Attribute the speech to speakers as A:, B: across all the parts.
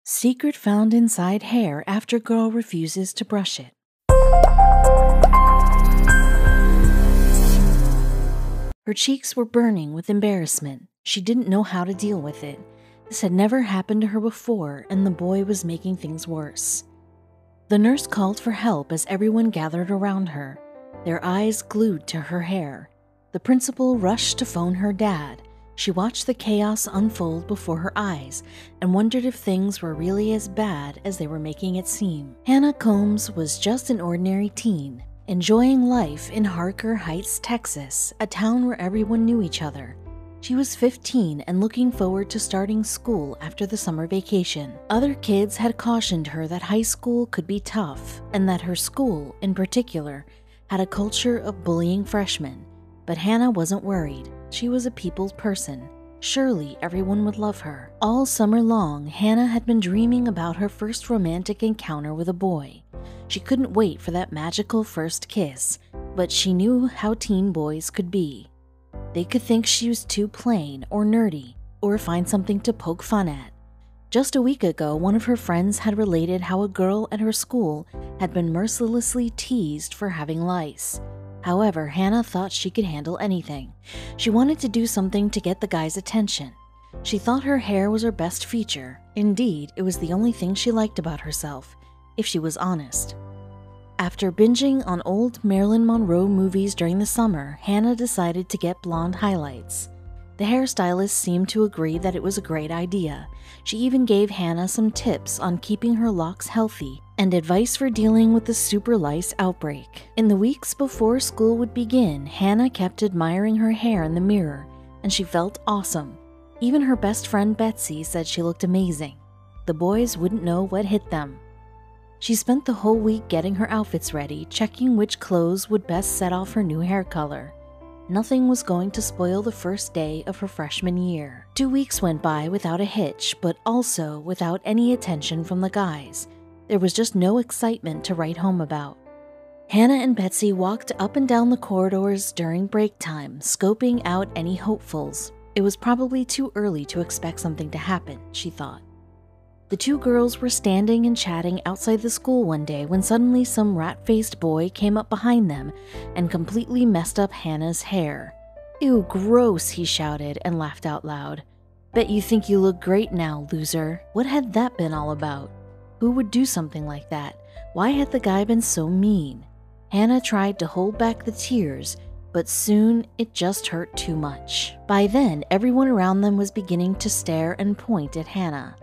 A: Secret found inside hair after girl refuses to brush it. Her cheeks were burning with embarrassment. She didn't know how to deal with it. This had never happened to her before, and the boy was making things worse. The nurse called for help as everyone gathered around her, their eyes glued to her hair. The principal rushed to phone her dad. She watched the chaos unfold before her eyes and wondered if things were really as bad as they were making it seem. Hannah Combs was just an ordinary teen, enjoying life in Harker Heights, Texas, a town where everyone knew each other. She was 15 and looking forward to starting school after the summer vacation. Other kids had cautioned her that high school could be tough and that her school, in particular, had a culture of bullying freshmen. But Hannah wasn't worried. She was a people's person. Surely everyone would love her. All summer long, Hannah had been dreaming about her first romantic encounter with a boy. She couldn't wait for that magical first kiss, but she knew how teen boys could be. They could think she was too plain or nerdy, or find something to poke fun at. Just a week ago, one of her friends had related how a girl at her school had been mercilessly teased for having lice. However, Hannah thought she could handle anything. She wanted to do something to get the guy's attention. She thought her hair was her best feature. Indeed, it was the only thing she liked about herself, if she was honest. After binging on old Marilyn Monroe movies during the summer, Hannah decided to get blonde highlights. The hairstylist seemed to agree that it was a great idea. She even gave Hannah some tips on keeping her locks healthy and advice for dealing with the super lice outbreak. In the weeks before school would begin, Hannah kept admiring her hair in the mirror, and she felt awesome. Even her best friend Betsy said she looked amazing. The boys wouldn't know what hit them. She spent the whole week getting her outfits ready, checking which clothes would best set off her new hair color. Nothing was going to spoil the first day of her freshman year. 2 weeks went by without a hitch, but also without any attention from the guys. There was just no excitement to write home about. Hannah and Betsy walked up and down the corridors during break time, scoping out any hopefuls. It was probably too early to expect something to happen, she thought. The two girls were standing and chatting outside the school one day when suddenly some rat-faced boy came up behind them and completely messed up Hannah's hair. "Ew, gross," he shouted and laughed out loud. "Bet you think you look great now, loser." What had that been all about? Who would do something like that? Why had the guy been so mean? Hannah tried to hold back the tears, but soon it just hurt too much. By then, everyone around them was beginning to stare and point at Hannah.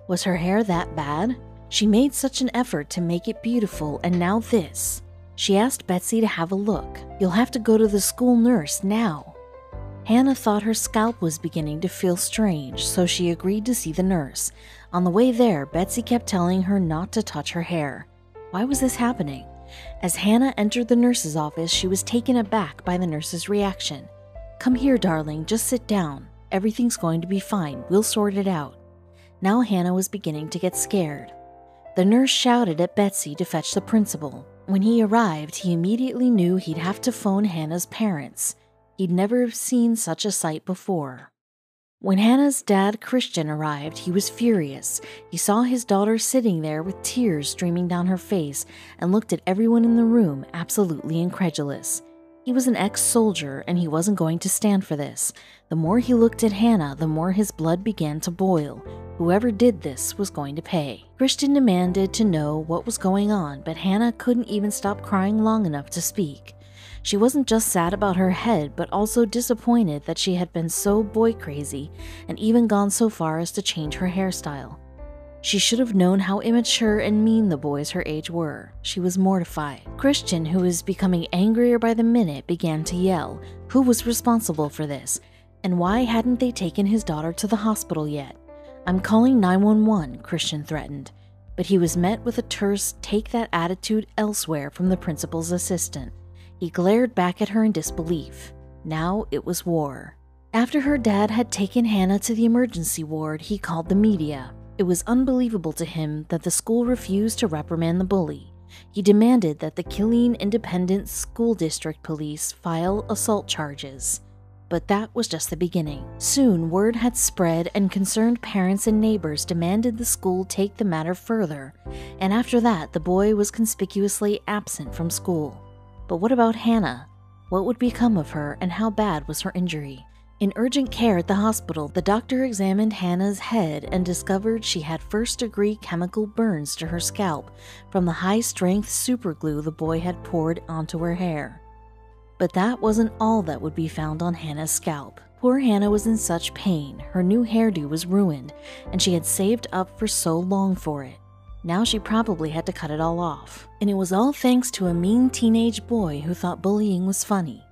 A: Was her hair that bad? She made such an effort to make it beautiful, and now this. She asked Betsy to have a look. "You'll have to go to the school nurse now." Hannah thought her scalp was beginning to feel strange, so she agreed to see the nurse. On the way there, Betsy kept telling her not to touch her hair. Why was this happening? As Hannah entered the nurse's office, she was taken aback by the nurse's reaction. "Come here, darling, just sit down. Everything's going to be fine. We'll sort it out." Now Hannah was beginning to get scared. The nurse shouted at Betsy to fetch the principal. When he arrived, he immediately knew he'd have to phone Hannah's parents. He'd never seen such a sight before. When Hannah's dad, Christian, arrived, he was furious. He saw his daughter sitting there with tears streaming down her face and looked at everyone in the room, absolutely incredulous. He was an ex-soldier, and he wasn't going to stand for this. The more he looked at Hannah, the more his blood began to boil. Whoever did this was going to pay. Christian demanded to know what was going on, but Hannah couldn't even stop crying long enough to speak. She wasn't just sad about her head, but also disappointed that she had been so boy-crazy and even gone so far as to change her hairstyle. She should have known how immature and mean the boys her age were. She was mortified. Christian, who was becoming angrier by the minute, began to yell. Who was responsible for this? And why hadn't they taken his daughter to the hospital yet? "I'm calling 911, Christian threatened. But he was met with a terse "take that attitude elsewhere" from the principal's assistant. He glared back at her in disbelief. Now it was war. After her dad had taken Hannah to the emergency ward, he called the media. It was unbelievable to him that the school refused to reprimand the bully. He demanded that the Killeen Independent School District Police file assault charges. But that was just the beginning. Soon, word had spread and concerned parents and neighbors demanded the school take the matter further, and after that, the boy was conspicuously absent from school. But what about Hannah? What would become of her, and how bad was her injury? In urgent care at the hospital, the doctor examined Hannah's head and discovered she had first-degree chemical burns to her scalp from the high-strength superglue the boy had poured onto her hair. But that wasn't all that would be found on Hannah's scalp. Poor Hannah was in such pain, her new hairdo was ruined, and she had saved up for so long for it. Now she probably had to cut it all off. And it was all thanks to a mean teenage boy who thought bullying was funny.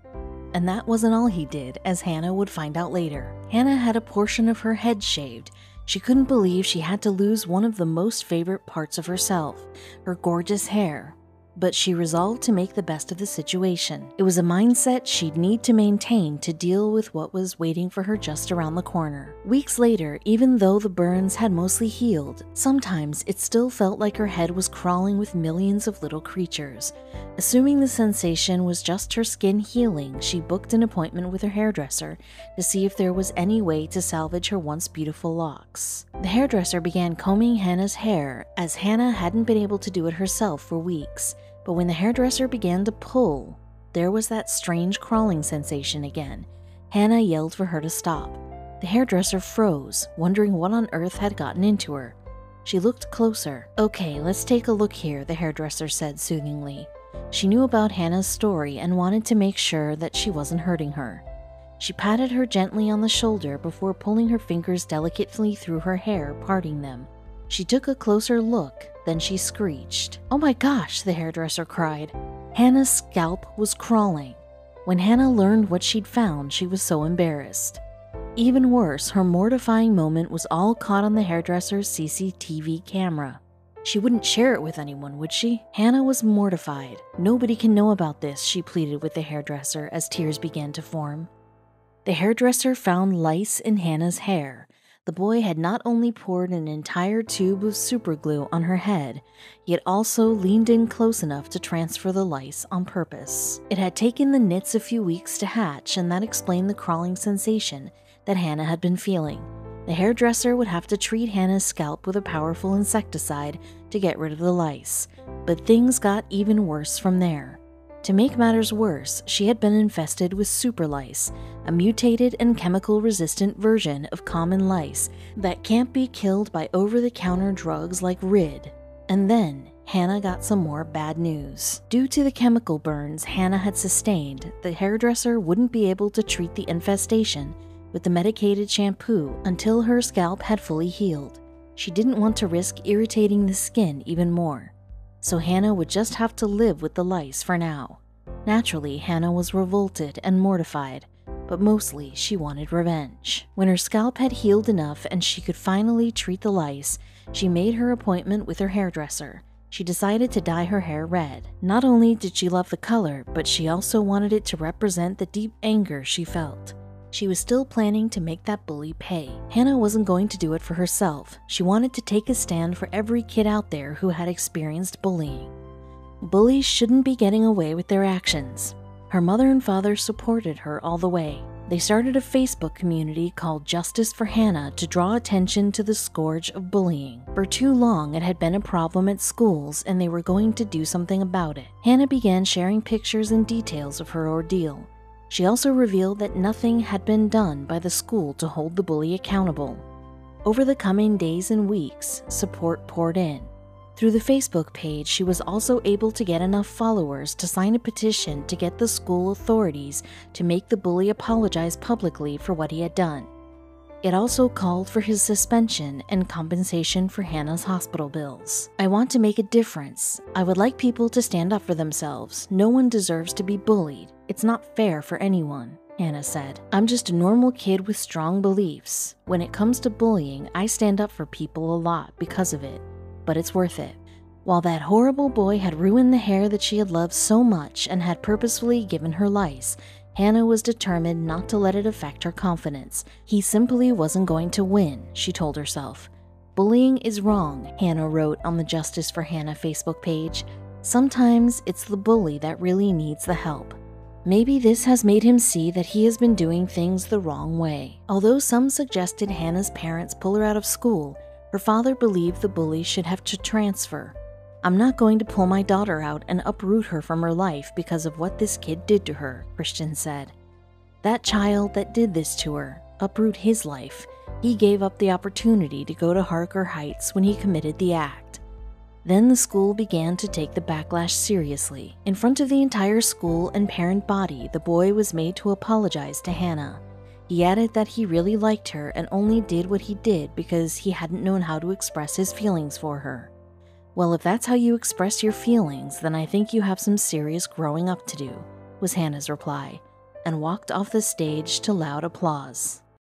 A: And that wasn't all he did, as Hannah would find out later. Hannah had a portion of her head shaved. She couldn't believe she had to lose one of the most favorite parts of herself, her gorgeous hair. But she resolved to make the best of the situation. It was a mindset she'd need to maintain to deal with what was waiting for her just around the corner. Weeks later, even though the burns had mostly healed, sometimes it still felt like her head was crawling with millions of little creatures. Assuming the sensation was just her skin healing, she booked an appointment with her hairdresser to see if there was any way to salvage her once beautiful locks. The hairdresser began combing Hannah's hair, as Hannah hadn't been able to do it herself for weeks. But when the hairdresser began to pull, there was that strange crawling sensation again. Hannah yelled for her to stop. The hairdresser froze, wondering what on earth had gotten into her. She looked closer. "Okay, let's take a look here," the hairdresser said soothingly. She knew about Hannah's story and wanted to make sure that she wasn't hurting her. She patted her gently on the shoulder before pulling her fingers delicately through her hair, parting them. She took a closer look, then she screeched. "Oh my gosh," the hairdresser cried. Hannah's scalp was crawling. When Hannah learned what she'd found, she was so embarrassed. Even worse, her mortifying moment was all caught on the hairdresser's CCTV camera. She wouldn't share it with anyone, would she? Hannah was mortified. "Nobody can know about this," she pleaded with the hairdresser as tears began to form. The hairdresser found lice in Hannah's hair. The boy had not only poured an entire tube of superglue on her head, yet also leaned in close enough to transfer the lice on purpose. It had taken the nits a few weeks to hatch, and that explained the crawling sensation that Hannah had been feeling. The hairdresser would have to treat Hannah's scalp with a powerful insecticide to get rid of the lice, but things got even worse from there. To make matters worse, she had been infested with super lice, a mutated and chemical-resistant version of common lice that can't be killed by over-the-counter drugs like Rid. And then, Hannah got some more bad news. Due to the chemical burns Hannah had sustained, the hairdresser wouldn't be able to treat the infestation with the medicated shampoo until her scalp had fully healed. She didn't want to risk irritating the skin even more. So Hannah would just have to live with the lice for now. Naturally, Hannah was revolted and mortified, but mostly she wanted revenge. When her scalp had healed enough and she could finally treat the lice, she made her appointment with her hairdresser. She decided to dye her hair red. Not only did she love the color, but she also wanted it to represent the deep anger she felt. She was still planning to make that bully pay. Hannah wasn't going to do it for herself. She wanted to take a stand for every kid out there who had experienced bullying. Bullies shouldn't be getting away with their actions. Her mother and father supported her all the way. They started a Facebook community called Justice for Hannah to draw attention to the scourge of bullying. For too long, it had been a problem at schools, and they were going to do something about it. Hannah began sharing pictures and details of her ordeal. She also revealed that nothing had been done by the school to hold the bully accountable. Over the coming days and weeks, support poured in. Through the Facebook page, she was also able to get enough followers to sign a petition to get the school authorities to make the bully apologize publicly for what he had done. It also called for his suspension and compensation for Hannah's hospital bills. "I want to make a difference. I would like people to stand up for themselves. No one deserves to be bullied. It's not fair for anyone," Hannah said. "I'm just a normal kid with strong beliefs. When it comes to bullying, I stand up for people a lot because of it, but it's worth it." While that horrible boy had ruined the hair that she had loved so much and had purposefully given her lice, Hannah was determined not to let it affect her confidence. He simply wasn't going to win, she told herself. "Bullying is wrong," Hannah wrote on the Justice for Hannah Facebook page. "Sometimes it's the bully that really needs the help." Maybe this has made him see that he has been doing things the wrong way. Although some suggested Hannah's parents pull her out of school, her father believed the bully should have to transfer. "I'm not going to pull my daughter out and uproot her from her life because of what this kid did to her," Christian said. That child that did this to her, uproot his life, he gave up the opportunity to go to Harker Heights when he committed the act. Then the school began to take the backlash seriously. In front of the entire school and parent body, the boy was made to apologize to Hannah. He added that he really liked her and only did what he did because he hadn't known how to express his feelings for her. "Well, if that's how you express your feelings, then I think you have some serious growing up to do," was Hannah's reply, and walked off the stage to loud applause.